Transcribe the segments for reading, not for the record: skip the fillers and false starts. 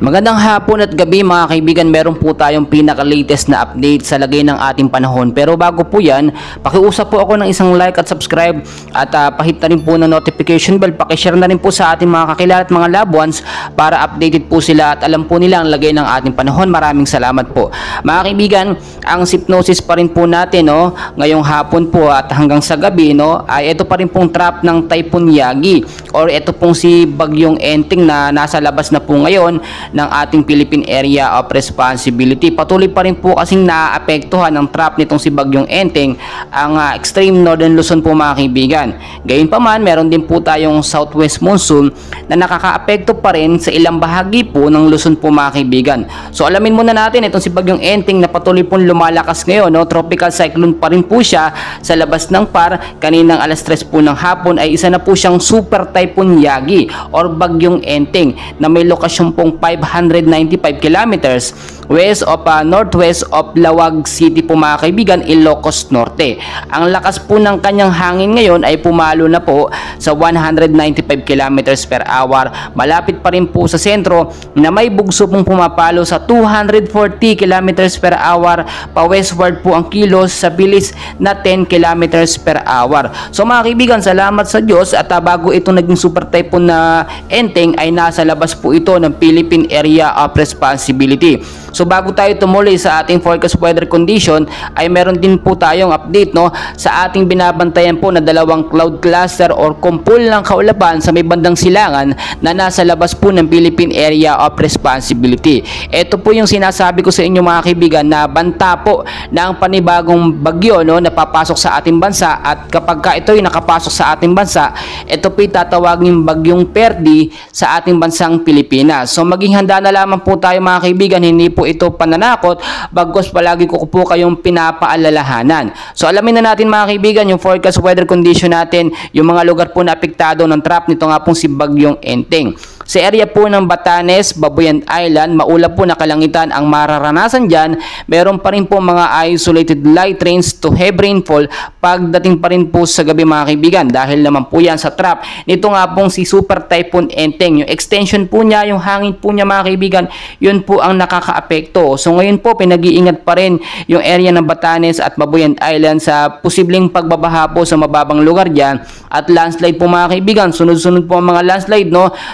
Magandang hapon at gabi mga kaibigan, meron po tayong pinaka-latest na update sa lagay ng ating panahon. Pero bago po yan, pakiusap po ako ng isang like at subscribe at pahit na rin po ng notification bell. Pakishare na rin po sa ating mga kakilala at mga loved ones para updated po sila at alam po nila ang lagay ng ating panahon. Maraming salamat po. Mga kaibigan, ang hypnosis pa rin po natin ngayong hapon po at hanggang sa gabi ay ito pa rin pong trap ng Typhoon Yagi or ito pong si Bagyong Enteng na nasa labas na po ngayon ng ating Philippine Area of Responsibility. Patuloy pa rin po kasing naaapektuhan ng trap nitong si Bagyong Enteng ang extreme northern Luzon po mga kaibigan. Gayunpaman, meron din po tayong southwest monsoon na nakakaapekto pa rin sa ilang bahagi po ng Luzon po mga kaibigan. So alamin muna natin itong si Bagyong Enteng na patuloy pong lumalakas ngayon. Tropical cyclone pa rin po siya sa labas ng PAR. Kaninang alas 3 po ng hapon ay isa na po siyang Super Typhoon Yagi or Bagyong Enteng na may lokasyon pong 595 kilometers west of northwest of Lawag City po mga kaibigan, Ilocos Norte. Ang lakas po ng kanyang hangin ngayon ay pumalo na po sa 195 kilometers per hour. Malapit pa rin po sa sentro na may bugso pong pumapalo sa 240 kilometers per hour. Pa westward po ang kilos sa bilis na 10 kilometers per hour. So mga kaibigan, salamat sa Diyos at bago ito naging super typhoon na Enteng ay nasa labas po ito ng Philippine Area of Responsibility. So bago tayo tumuloy sa ating forecast weather condition ay meron din po tayong update sa ating binabantayan po na dalawang cloud cluster or kumpul ng kaulapan sa may bandang silangan na nasa labas po ng Philippine Area of Responsibility. Ito po yung sinasabi ko sa inyo mga kaibigan na banta po ng panibagong bagyo na papasok sa ating bansa at kapag ka ito ay nakapasok sa ating bansa, ito po tatawagin bagyong Perdi sa ating bansang Pilipinas. So maging handa na lamang po tayo mga kaibigan, hindi po ito pananakot, bagos palagi ko po kayong pinapaalalahanan. So alamin na natin mga kaibigan yung forecast weather condition natin, yung mga lugar po na apektado ng trap nito nga pong si Bagyong Enteng. Sa area po ng Batanes, Babuyan Island, maulap po na kalangitan ang mararanasan dyan. Meron pa rin po mga isolated light rains to heavy rainfall pagdating pa rin po sa gabi mga kaibigan. Dahil naman po yan sa trap nito nga pong si Super Typhoon Enteng. Yung extension po niya, yung hangin po niya mga kaibigan, yun po ang nakakaapekto. So ngayon po pinag-iingat pa rin yung area ng Batanes at Babuyan Island sa posibleng pagbabaha po sa mababang lugar dyan at landslide po mga kaibigan. Sunod-sunod po ang mga landslide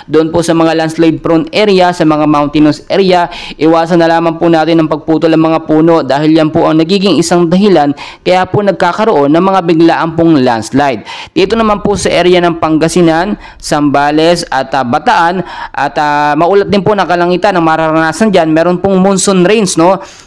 doon po sa mga landslide prone area, sa mga mountainous area. Iwasan na lamang po natin ang pagputol ng mga puno dahil yan po ang nagiging isang dahilan kaya po nagkakaroon ng mga biglaan pong landslide. Dito naman po sa area ng Pangasinan, Zambales at Bataan at maulat din po na kalangitan ang mararanasan dyan. Meron pong monsoon rains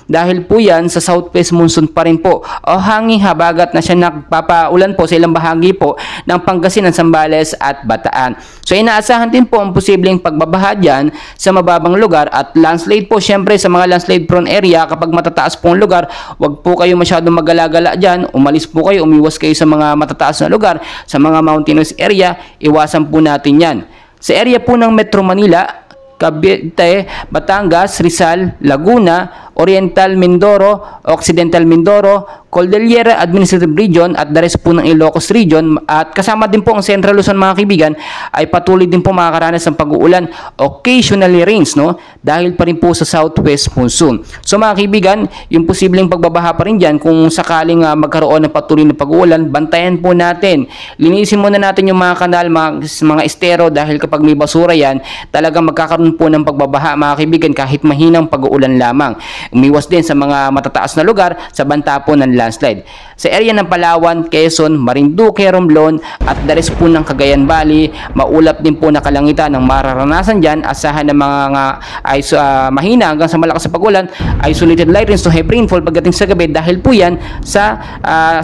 dahil po yan sa southwest monsoon pa rin po o hanging habagat na siya nagpapaulan po sa ilang bahagi po ng Pangasinan, Zambales at Bataan. So inaasahan din po ang posibleng pagbabaha dyan sa mababang lugar at landslide po syempre sa mga landslide prone area. Kapag matataas pong lugar, wag po kayo masyadong magalagala dyan, umalis po kayo, umiwas kayo sa mga matataas na lugar, sa mga mountainous area, iwasan po natin yan. Sa area po ng Metro Manila, Cavite, Batangas, Rizal, Laguna, Oriental Mindoro, Occidental Mindoro, Cordillera Administrative Region at the rest po ng Ilocos Region at kasama din po ang Central Luzon mga kaibigan ay patuloy din po makakaranas ng pag-uulan, occasionally rains dahil pa rin po sa southwest monsoon. So mga kaibigan, yung posibleng pagbabaha pa rin dyan kung sakaling magkaroon ng patuloy na pag-uulan, bantayan po natin. Linisin muna natin yung mga kanal, mga estero dahil kapag may basura yan, talagang magkakaroon po ng pagbabaha mga kaibigan kahit mahinang pag-uulan lamang. Umiwas din sa mga matataas na lugar sa banta po ng landslide. Sa area ng Palawan, Quezon, Marinduque, Romblon at the rest po ng Cagayan Valley, maulap din po na kalangitan ng mararanasan dyan. Asahan ng mga mahina hanggang sa malakas sa pag-ulan, isolated light rains to heavy rainfall pagdating sa gabi dahil po yan sa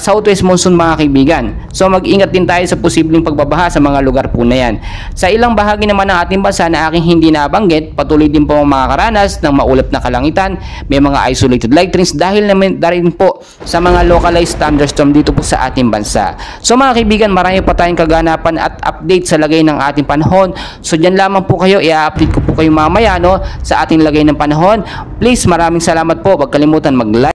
southwest monsoon mga kaibigan. So mag-ingat din tayo sa posibleng pagbabaha sa mga lugar po na yan. Sa ilang bahagi naman ng ating bansa na aking hindi nabanggit, patuloy din po ang makakaranas ng maulap na kalangitan. May mga isolated light rains dahil naman rin po sa mga localized thunderstorm dito po sa ating bansa. So mga kaibigan, marami pa tayong kaganapan at update sa lagay ng ating panahon. So dyan lamang po kayo, i-update ko po kayo mamaya sa ating lagay ng panahon. Please, maraming salamat po. Huwag kalimutan mag-like.